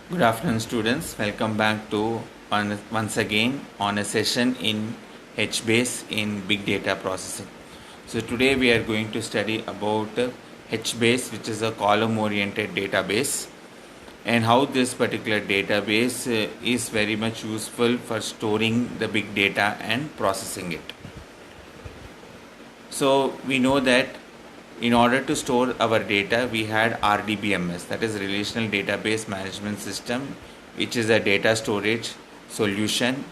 Good afternoon, students. Welcome back to once again on a session in HBase in Big Data Processing. So today we are going to study about HBase, which is a column-oriented database, and how this particular database is very much useful for storing the big data and processing it. So we know that in order to store our data, we had RDBMS, that is Relational Database Management System, which is a data storage solution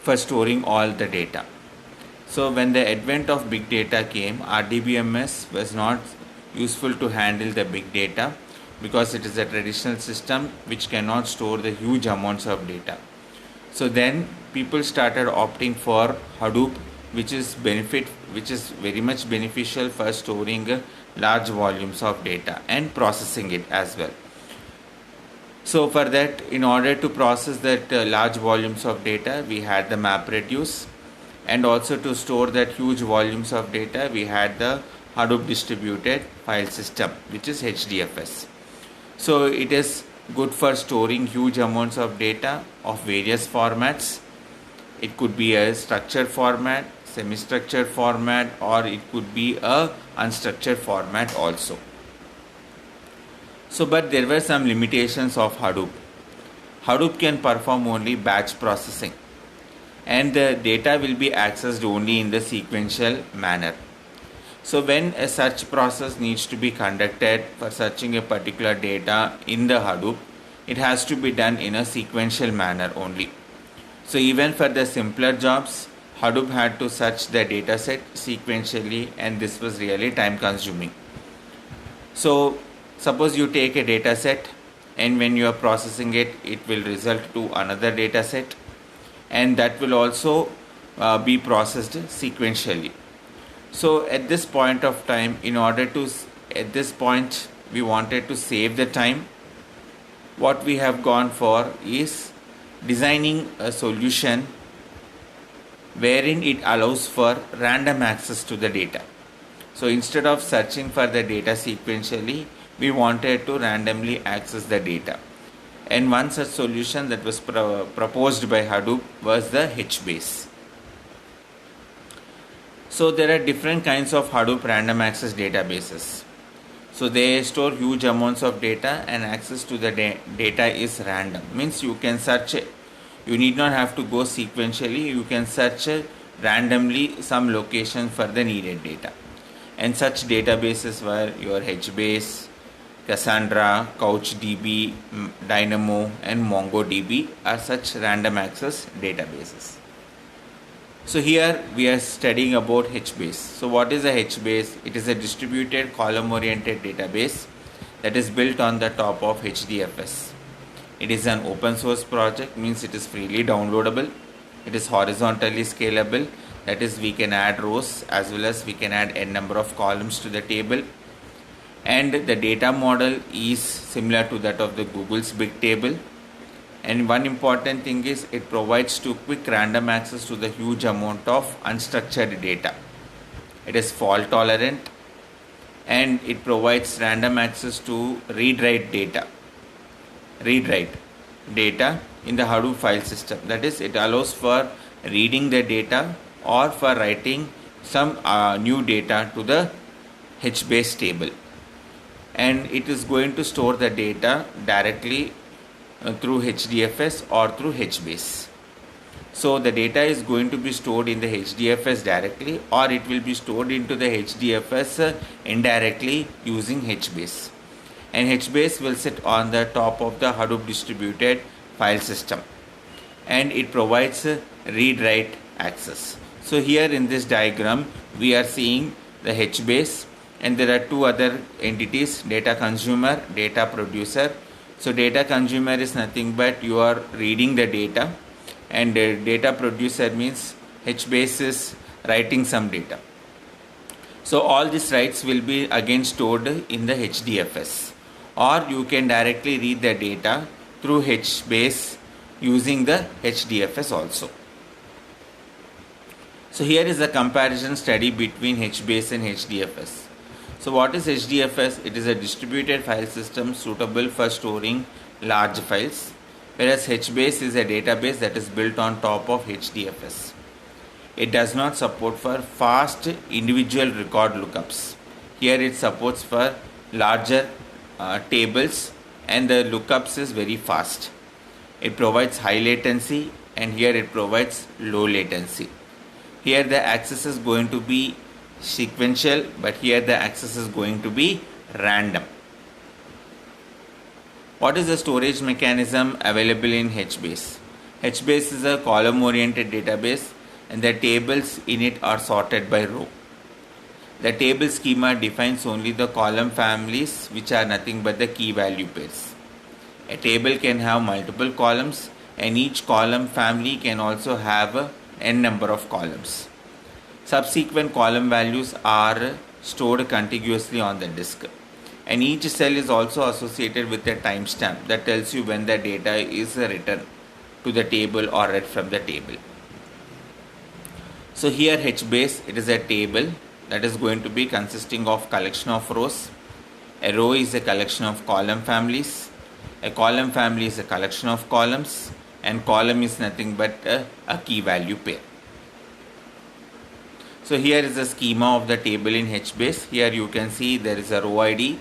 for storing all the data. So when the advent of big data came, RDBMS was not useful to handle the big data because it is a traditional system which cannot store the huge amounts of data. So then people started opting for Hadoop, which is very much beneficial for storing large volumes of data and processing it as well. So for that, in order to process that large volumes of data, we had the MapReduce, and also to store that huge volumes of data, we had the Hadoop distributed file system, which is HDFS. So it is good for storing huge amounts of data of various formats. It could be a structured format, semi-structured format, or it could be a unstructured format also. So but there were some limitations of Hadoop. Hadoop can perform only batch processing, and the data will be accessed only in the sequential manner. So when a search process needs to be conducted for searching a particular data in the Hadoop, it has to be done in a sequential manner only. So even for the simpler jobs, Hadoop had to search the dataset sequentially, and this was really time consuming. So suppose you take a dataset, and when you are processing it, it will result to another dataset, and that will also be processed sequentially. So at this point of time, at this point we wanted to save the time. What we have gone for is designing a solution wherein it allows for random access to the data. So instead of searching for the data sequentially, we wanted to randomly access the data. And one such solution that was proposed by Hadoop was the HBase. So there are different kinds of Hadoop random access databases. So they store huge amounts of data, and access to the data is random. Means you can search it. You need not have to go sequentially. You can search randomly some location for the needed data. And such databases were your HBase, Cassandra, CouchDB, Dynamo, and MongoDB are such random access databases. So here we are studying about HBase. So what is a HBase? It is a distributed column-oriented database that is built on the top of HDFS. It is an open source project, means it is freely downloadable. It is horizontally scalable, that is we can add rows as well as we can add n number of columns to the table. And the data model is similar to that of the Google's Big Table. And one important thing is it provides quick random access to the huge amount of unstructured data. It is fault tolerant, and it provides random access to read-write data in the Hadoop file system. That is, it allows for reading the data or for writing some new data to the HBase table. And it is going to store the data directly through HDFS or through HBase. So the data is going to be stored in the HDFS directly, or it will be stored into the HDFS indirectly using HBase. And HBase will sit on the top of the Hadoop distributed file system, and it provides read-write access. So here in this diagram we are seeing the HBase, and there are two other entities, data consumer, data producer. So data consumer is nothing but you are reading the data, and data producer means HBase is writing some data. So all these writes will be again stored in the HDFS, or you can directly read the data through HBase using the HDFS also. So here is a comparison study between HBase and HDFS. So So what is HDFS? It is a distributed file system suitable for storing large files, whereas HBase is a database that is built on top of HDFS. It does not support for fast individual record lookups. Here it supports for larger tables, and the lookups is very fast. It provides high latency, and here it provides low latency. Here the access is going to be sequential, but here the access is going to be random. What is the storage mechanism available in HBase? HBase is a column oriented database, and the tables in it are sorted by row. The table schema defines only the column families, which are nothing but the key value pairs. A table can have multiple columns, and each column family can also have n number of columns. Subsequent column values are stored contiguously on the disk, and each cell is also associated with a timestamp that tells you when the data is written to the table or read from the table. So here HBase, it is a table that is going to be consisting of collection of rows. A row is a collection of column families. A column family is a collection of columns, and column is nothing but a key value pair. So here is the schema of the table in HBase. Here you can see there is a row ID.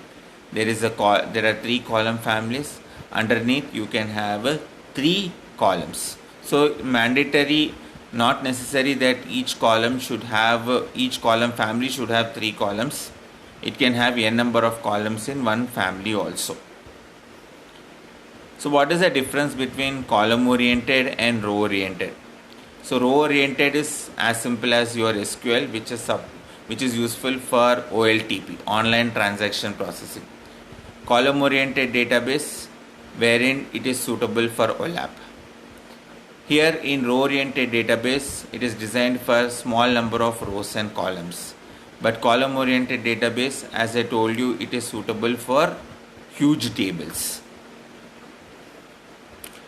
There are 3 column families. Underneath you can have 3 columns. So mandatory, not necessary that each column family should have 3 columns. It can have n number of columns in one family also. So what is the difference between column oriented and row oriented? So row oriented is as simple as your SQL, which is useful for OLTP, online transaction processing. Column oriented database, wherein it is suitable for OLAP. Here in row oriented database, it is designed for small number of rows and columns. But column oriented database, as I told you, it is suitable for huge tables.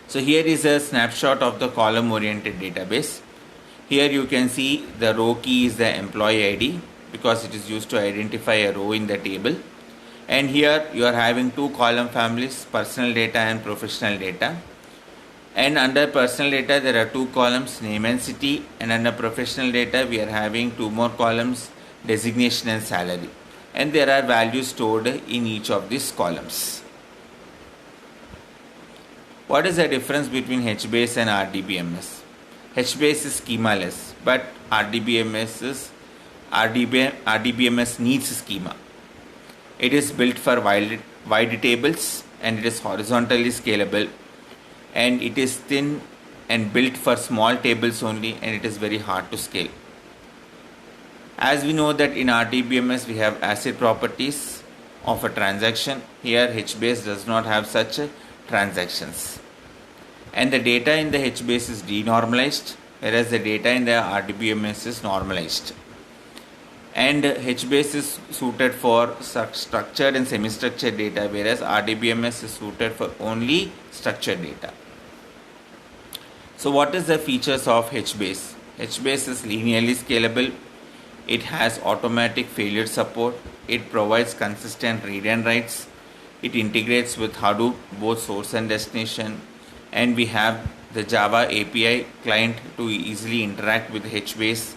So here is a snapshot of the column oriented database. Here you can see the row key is the employee ID, because it is used to identify a row in the table. And here you are having 2 column families, personal data and professional data. And under personal data there are 2 columns, name and city, and under professional data we are having 2 more columns, designation and salary. And there are values stored in each of these columns. What is the difference between HBase and RDBMS? HBase is schemaless, but RDBMS needs schema. It is built for wide tables, and it is horizontally scalable, and it is thin and built for small tables only, and it is very hard to scale. As we know that in RDBMS we have ACID properties of a transaction. Here HBase does not have such transactions, and the data in the HBase is denormalized, whereas the data in the RDBMS is normalized. And HBase is suited for structured and semi-structured data, whereas RDBMS is suited for only structured data. So what is the features of HBase? HBase is linearly scalable. It has automatic failure support. It provides consistent read and writes. It integrates with Hadoop, both source and destination. And we have the Java API client to easily interact with HBase.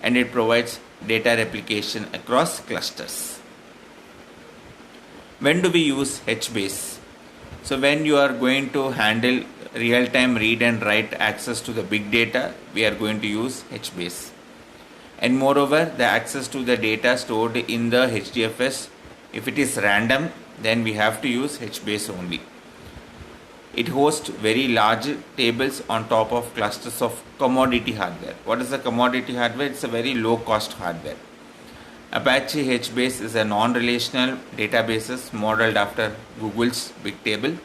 And it provides data replication across clusters. When do we use HBase? So when you are going to handle real-time read and write access to the big data, we are going to use HBase. And moreover, the access to the data stored in the HDFS, if it is random, then we have to use HBase only. It hosts very large tables on top of clusters of commodity hardware. What is the commodity hardware? It's a very low cost hardware. Apache HBase is a non-relational database modeled after Google's Bigtable.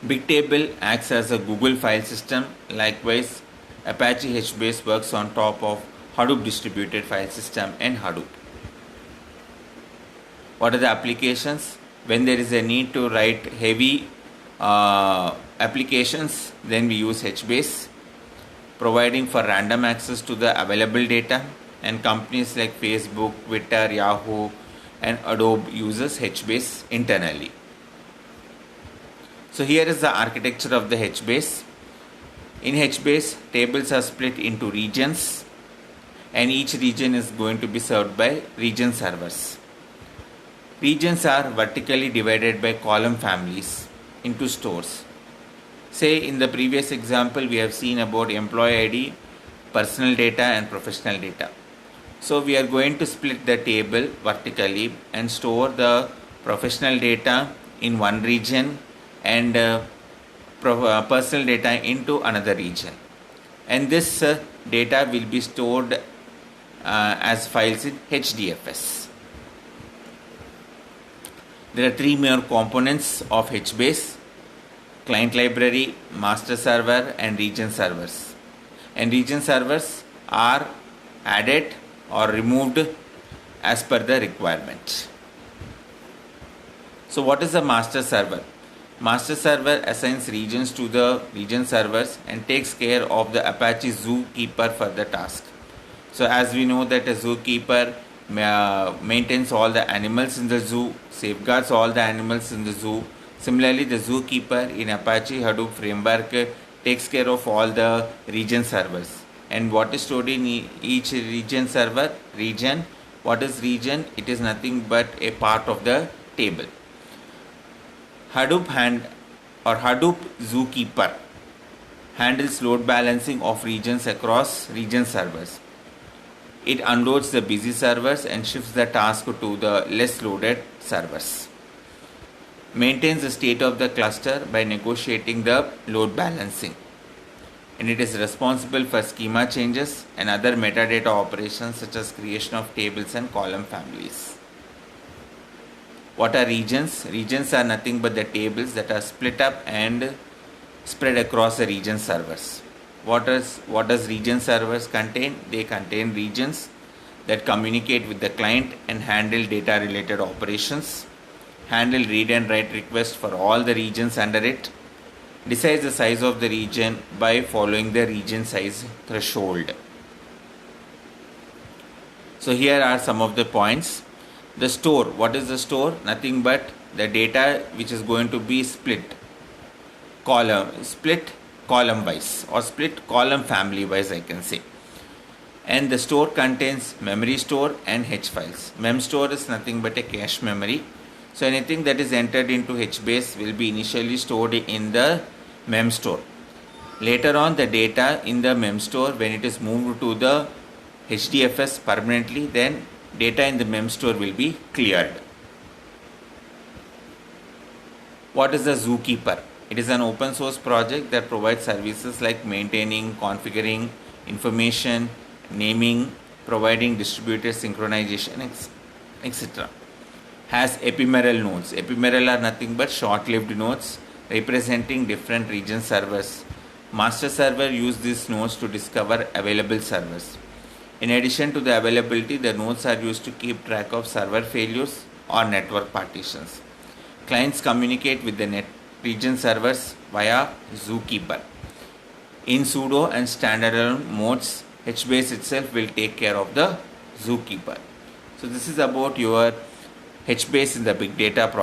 Bigtable acts as a Google file system. Likewise, Apache HBase works on top of Hadoop distributed file system and Hadoop. What are the applications? When there is a need to write heavy applications, then we use HBase, providing for random access to the available data. And companies like Facebook, Twitter, Yahoo, and Adobe uses HBase internally. So here is the architecture of the HBase. In HBase, tables are split into regions, and each region is going to be served by region servers. Regions are vertically divided by column families into stores. Say in the previous example, we have seen about employee ID, personal data and professional data. So we are going to split the table vertically and store the professional data in one region and personal data into another region. And this data will be stored as files in HDFS. There are three major components of HBase: client library, master server and region servers. And region servers are added or removed as per the requirement. So what is a master server? Master server assigns regions to the region servers and takes care of the Apache Zookeeper for the task. So as we know that a zookeeper maintains all the animals in the zoo, safeguards all the animals in the zoo. Similarly, the zookeeper in Apache Hadoop framework takes care of all the region servers. And what is stored in each region server? Region. What is region? It is nothing but a part of the table. Hadoop Zookeeper handles load balancing of regions across region servers. It unloads the busy servers and shifts the task to the less loaded servers. Maintains the state of the cluster by negotiating the load balancing. And it is responsible for schema changes and other metadata operations such as creation of tables and column families. What are regions? Regions are nothing but the tables that are split up and spread across the region servers. What does region servers contain? They contain regions that communicate with the client and handle data related operations, handle read and write requests for all the regions under it, decides the size of the region by following the region size threshold. So here are some of the points. The store. What is the store? Nothing but the data which is going to be split column wise or split column family wise, I can say. And the store contains memory store and H files. Mem store is nothing but a cache memory. So anything that is entered into HBase will be initially stored in the mem store. Later on, the data in the mem store, when it is moved to the HDFS permanently, then data in the mem store will be cleared. What is the Zookeeper? It is an open source project that provides services like maintaining, configuring, information, naming, providing distributed synchronization, etc. Has ephemeral nodes. Ephemeral are nothing but short-lived nodes representing different region servers. Master server use these nodes to discover available servers. In addition to the availability, the nodes are used to keep track of server failures or network partitions. Clients communicate with the region servers via Zookeeper. In sudo and standalone modes, HBase itself will take care of the Zookeeper. So this is about your HBase in the big data process.